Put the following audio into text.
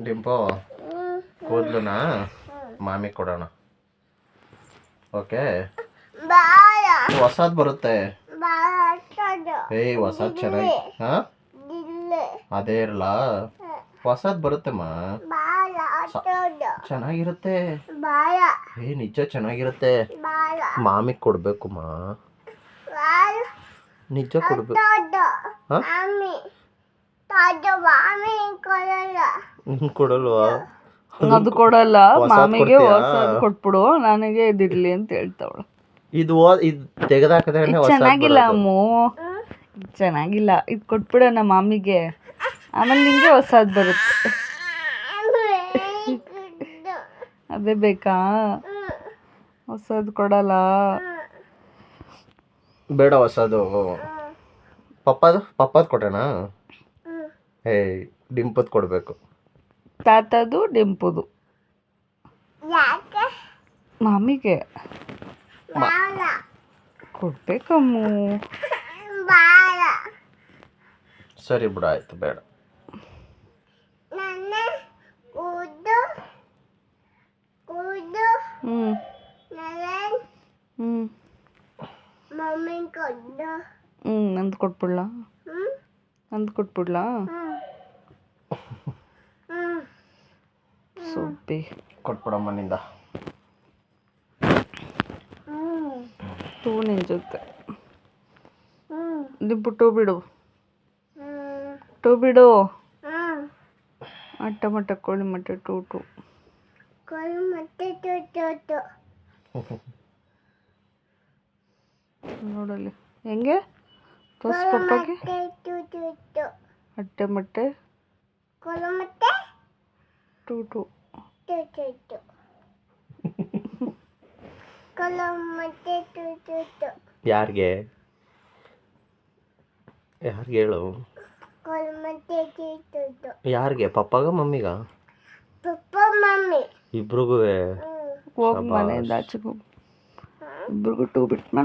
ಡಿಂಪೋ ಕೂದಲುನ ಮಾಮಿ ಕೊಡೋಣ. ಓಕೆ, ಹೊಸದ್ ಬರುತ್ತೆ. ಹೊಸದ್ ಚೆನ್ನಾಗಿ ಅದೇ ಇರಲ್ಲ, ಹೊಸದ್ ಬರುತ್ತೆಮ್ಮ, ಚೆನ್ನಾಗಿರುತ್ತೆ. ನಿಜ ಚೆನ್ನಾಗಿರುತ್ತೆ. ಮಾಮಿಗೆ ಕೊಡ್ಬೇಕಮ್ಮ, ನಿಜ ಕೊಡ್ಬೇಕು. ಕೊಡಲ್ವಾ? ಅದು ಕೊಡಲ್ಲ, ಮಾಮಿಗೆ ಹೊಸದು ಕೊಟ್ಬಿಡು, ನನಗೆ ಇದಿರ್ಲಿ ಅಂತ ಹೇಳ್ತಾವಳು. ಇದು ತೆಗೆದಾಕಿದ್ರೆ ಚೆನ್ನಾಗಿಲ್ಲ ಅಮ್ಮು, ಚೆನ್ನಾಗಿಲ್ಲ. ಇದು ಕೊಟ್ಬಿಡೋಣ ಮಾಮಿಗೆ, ಆಮೇಲೆ ನಿಂಗೆ ಹೊಸದು ಬರುತ್ತೆ. ಅದೇ ಬೇಕಾ? ಹೊಸದು ಕೊಡಲ್ಲ. ಬೇಡ ಹೊಸದು. ಪಪ್ಪದು ಕೊಡೋಣ. ಡಿಂಪದ್ ಕೊಡ್ಬೇಕು. ತಾತದು ಡಿಂಪುದು ಮಾಮಿಗೆ ಕೊಡ್ಬೇಕಮ್ಮು. ಸರಿ ಬಿಡು, ಆಯ್ತು, ಬೇಡ. ನಂದು ಕೊಟ್ಬಿಡ್ಲಾ? ನಂದು ಕೊಟ್ಬಿಡ್ಲಾ? ಸೊಪ್ಪಿ ಕೊಟ್ಬಿಡಮ್ಮ ನಿಂದ. ಟೂ ನಿನ್ ಜೊತೆ ಡಿಂಪು ಟೂ ಬಿಡು, ಟೂ ಬಿಡು. ಅಟ್ಟ ಮಟ್ಟ ಕೋಳಿ ಮೊಟ್ಟೆ ಟೂ ನೋಡಲ್ಲಿ ಹೆಂಗೆ ತೋರ್ಸು ಪಪ್ಪಗೆ. ಅಟ್ಟೆ ಮೊಟ್ಟೆ ಟೂ ಯಾರಿಗೆ ಹೇಳು? ಯಾರಿಗೆ? ಪಪ್ಪಾಗ ಮಮ್ಮಿಗ? ಇಬ್ರಿಗೂ. ಹೋಗಿ ಮನೆಯಿಂದ ಆಚೆಗೆ ಹೋಗಿ ಇಬ್ರಿಗೂ ಟೂ ಬಿಟ್ಟು